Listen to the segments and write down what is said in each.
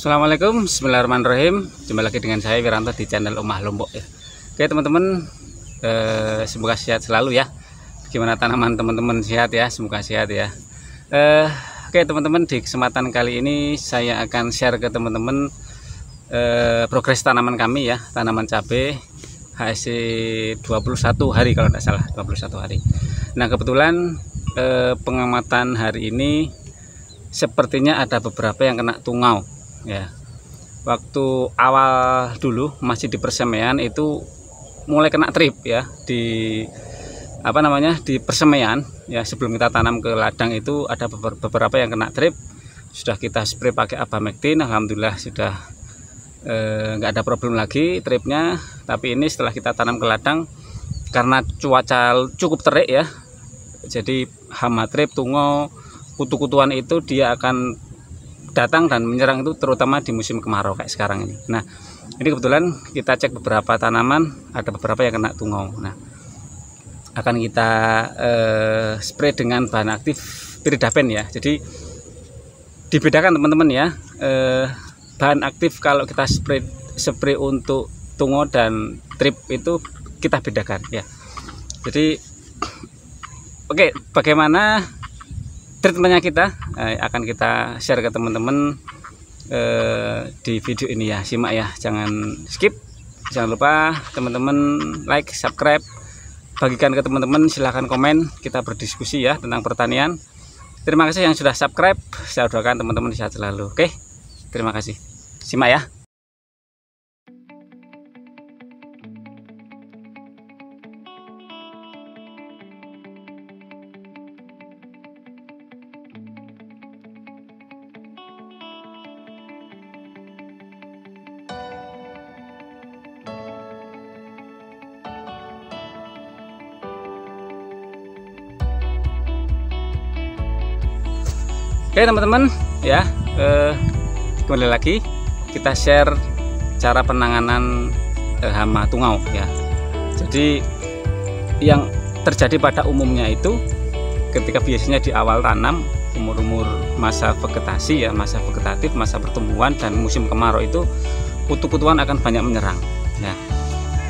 Assalamualaikum, bismillahirrahmanirrahim. Jumpa lagi dengan saya Wiranto di channel Omah Lombok ya. Oke teman-teman, semoga sehat selalu ya. Gimana tanaman teman-teman, sehat ya, semoga sehat ya. Oke teman-teman, di kesempatan kali ini saya akan share ke teman-teman progres tanaman kami ya, tanaman cabai HSC 21 hari kalau tidak salah, 21 hari. Nah kebetulan pengamatan hari ini sepertinya ada beberapa yang kena tungau ya. Waktu awal dulu masih di persemaian itu mulai kena trip ya, di di persemaian ya. Sebelum kita tanam ke ladang itu ada beberapa yang kena trip, sudah kita spray pakai Abamectin, alhamdulillah sudah nggak ada problem lagi tripnya. Tapi ini setelah kita tanam ke ladang, karena cuaca cukup terik ya, jadi hama trip, tungau, kutu-kutuan itu dia akan datang dan menyerang itu terutama di musim kemarau kayak sekarang ini. Nah ini kebetulan kita cek beberapa tanaman, ada beberapa yang kena tungau. Nah akan kita spray dengan bahan aktif Piridapen ya. Jadi dibedakan teman-teman ya, bahan aktif kalau kita spray untuk tungau dan trip itu kita bedakan ya. Jadi oke, bagaimana treatmentnya kita akan kita share ke teman-teman di video ini ya. Simak ya, jangan skip. Jangan lupa teman-teman like, subscribe, bagikan ke teman-teman, silahkan komen, kita berdiskusi ya tentang pertanian. Terima kasih yang sudah subscribe, saya doakan teman-teman sehat selalu. Oke, terima kasih. Simak ya. Oke teman-teman ya, kembali lagi kita share cara penanganan hama tungau ya. Jadi yang terjadi pada umumnya itu ketika biasanya di awal tanam, umur masa vegetasi ya, masa vegetatif, masa pertumbuhan dan musim kemarau itu kutu-kutuan akan banyak menyerang ya.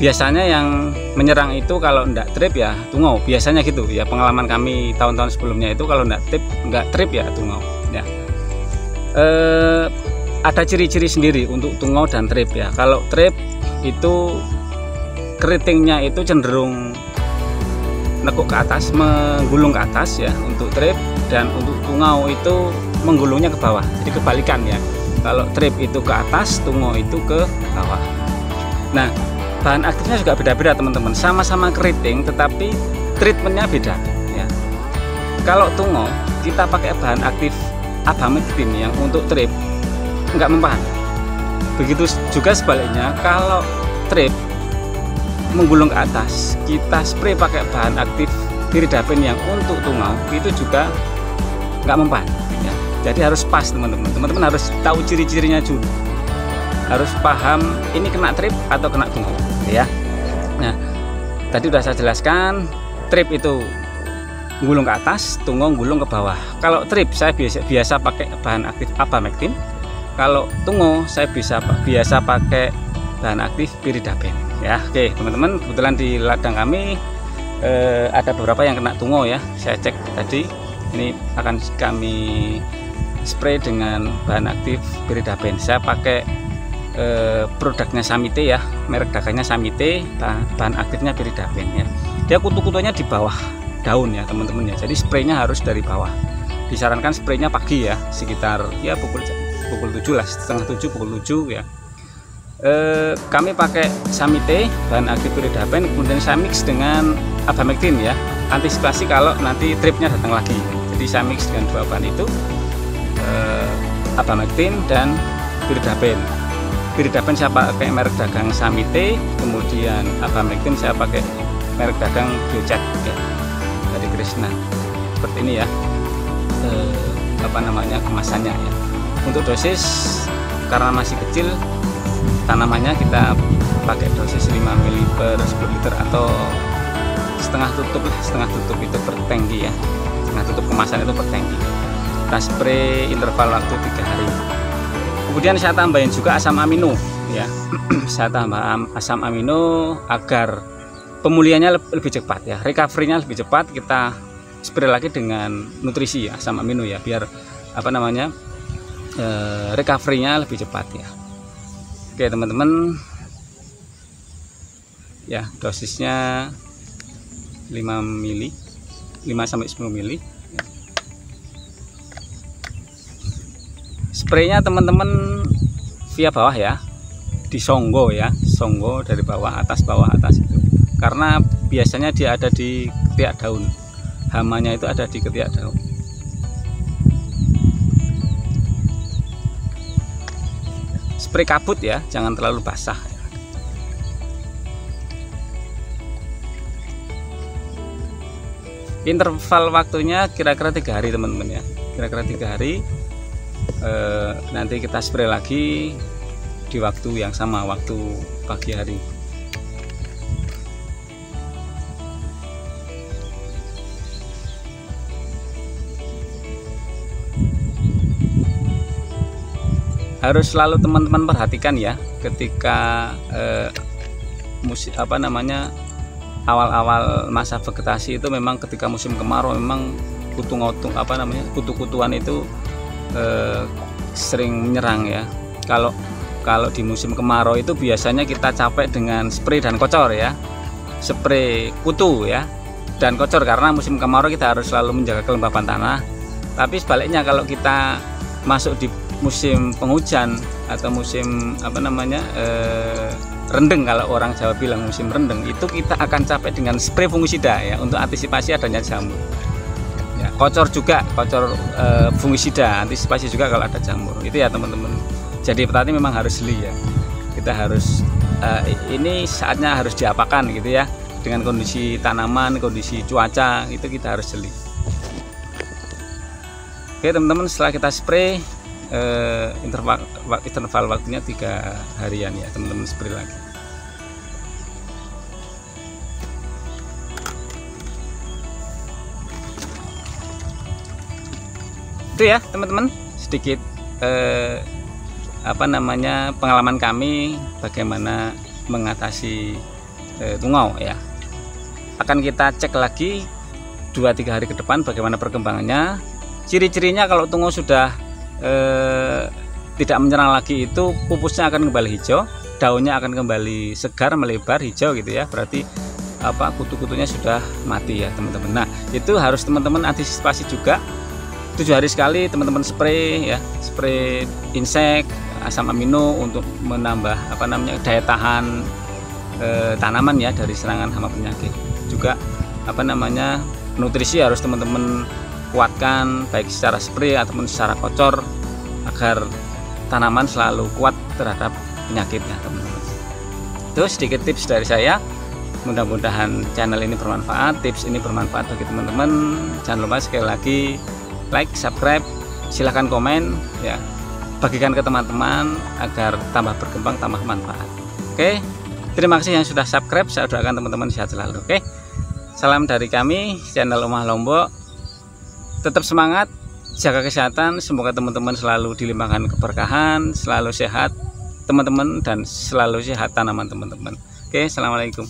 Biasanya yang menyerang itu kalau enggak trip ya tungau, biasanya gitu ya, pengalaman kami tahun-tahun sebelumnya itu kalau enggak trip ya tungau ya. Ada ciri-ciri sendiri untuk tungau dan trip ya. Kalau trip itu keritingnya itu cenderung nekuk ke atas, menggulung ke atas ya untuk trip, dan untuk tungau itu menggulungnya ke bawah, jadi kebalikan ya. Kalau trip itu ke atas, tungau itu ke bawah. Nah bahan aktifnya juga beda-beda teman-teman, sama-sama keriting tetapi treatmentnya beda ya. Kalau tungau kita pakai bahan aktif Abamectin yang untuk trip nggak mempan. Begitu juga sebaliknya, kalau trip menggulung ke atas, kita spray pakai bahan aktif Piridapen yang untuk tungau itu juga nggak mempan ya. Jadi harus pas teman-teman, teman-teman harus tahu ciri-cirinya dulu, harus paham ini kena trip atau kena tungau ya. Nah tadi udah saya jelaskan, trip itu gulung ke atas, tungau gulung ke bawah. Kalau trip saya biasa pakai bahan aktif Abamectin, kalau tungau saya biasa pakai bahan aktif Piridapen ya. Oke teman-teman, kebetulan di ladang kami ada beberapa yang kena tungau ya. Saya cek tadi, ini akan kami spray dengan bahan aktif Piridapen. Saya pakai produknya Samite ya, merek dagangnya Samite, bahan aktifnya Piridapen ya. Dia kutu-kutunya di bawah daun ya teman-teman ya, jadi spraynya harus dari bawah. Disarankan spraynya pagi ya, sekitar ya pukul 7 lah, setengah 7, pukul 7 ya. Kami pakai Samite bahan aktif Piridapen, kemudian saya mix dengan Abamectin ya, antisipasi kalau nanti tripnya datang lagi. Jadi saya mix dengan dua bahan itu, Abamectin dan Piridapen. Piridapen saya pakai merek dagang Samite, kemudian Abamectin saya pakai merek dagang Biocat ya, dari Krishna. Seperti ini ya kemasannya ya. Untuk dosis karena masih kecil tanamannya, kita pakai dosis 5 ml per 10 liter atau setengah tutup lah, setengah tutup itu per tangki ya, setengah tutup kemasan itu per tangki. Kita spray interval waktu 3 hari. Kemudian saya tambahin juga asam amino ya. Saya tambah asam amino agar pemulihannya lebih cepat ya, recovery-nya lebih cepat. Kita spray lagi dengan nutrisi ya, asam amino ya, biar apa namanya recovery-nya lebih cepat ya. Oke teman-teman ya, dosisnya 5 mili, 5-10 mili. Spraynya teman-teman via bawah ya, disonggo ya, songgo dari bawah atas itu, karena biasanya dia ada di ketiak daun, hamanya itu ada di ketiak daun. Spray kabut ya, jangan terlalu basah. Interval waktunya kira-kira 3 hari teman-teman ya, kira-kira 3 hari. Nanti kita spray lagi di waktu yang sama, waktu pagi hari. Harus selalu teman-teman perhatikan ya, ketika awal-awal masa vegetasi itu memang ketika musim kemarau memang kutu-kutuan itu sering menyerang ya. Kalau di musim kemarau itu biasanya kita capek dengan spray dan kocor ya, spray kutu ya dan kocor, karena musim kemarau kita harus selalu menjaga kelembapan tanah. Tapi sebaliknya kalau kita masuk di musim penghujan atau musim rendeng, kalau orang Jawa bilang musim rendeng, itu kita akan capek dengan spray fungisida ya, untuk antisipasi adanya jamur. Kocor juga, fungisida, antisipasi juga kalau ada jamur. Itu ya teman-teman. Jadi petani memang harus jeli ya. Kita harus ini saatnya harus diapakan gitu ya, dengan kondisi tanaman, kondisi cuaca, itu kita harus jeli. Oke teman-teman, setelah kita spray interval waktunya 3 harian ya teman-teman, spray lagi. Itu ya teman-teman, sedikit pengalaman kami bagaimana mengatasi tungau ya. Akan kita cek lagi 2-3 hari ke depan bagaimana perkembangannya. Ciri-cirinya kalau tungau sudah tidak menyerang lagi, itu pupusnya akan kembali hijau, daunnya akan kembali segar, melebar, hijau gitu ya, berarti kutu-kutunya sudah mati ya teman-teman. Nah itu harus teman-teman antisipasi juga. 7 hari sekali teman-teman spray ya, spray insek, asam amino untuk menambah daya tahan tanaman ya dari serangan hama penyakit. Juga nutrisi harus teman-teman kuatkan, baik secara spray ataupun secara kocor, agar tanaman selalu kuat terhadap penyakitnya teman-teman. Itu sedikit tips dari saya. Mudah-mudahan channel ini bermanfaat, tips ini bermanfaat bagi teman-teman. Jangan lupa sekali lagi like, subscribe, silahkan komen ya, bagikan ke teman-teman agar tambah berkembang, tambah manfaat. Oke, terima kasih yang sudah subscribe. Saya doakan teman-teman sehat selalu. Oke, salam dari kami channel Omah Lombok. Tetap semangat, jaga kesehatan, semoga teman-teman selalu dilimpahkan keberkahan, selalu sehat teman-teman, dan selalu sehat tanaman teman-teman. Oke, assalamualaikum.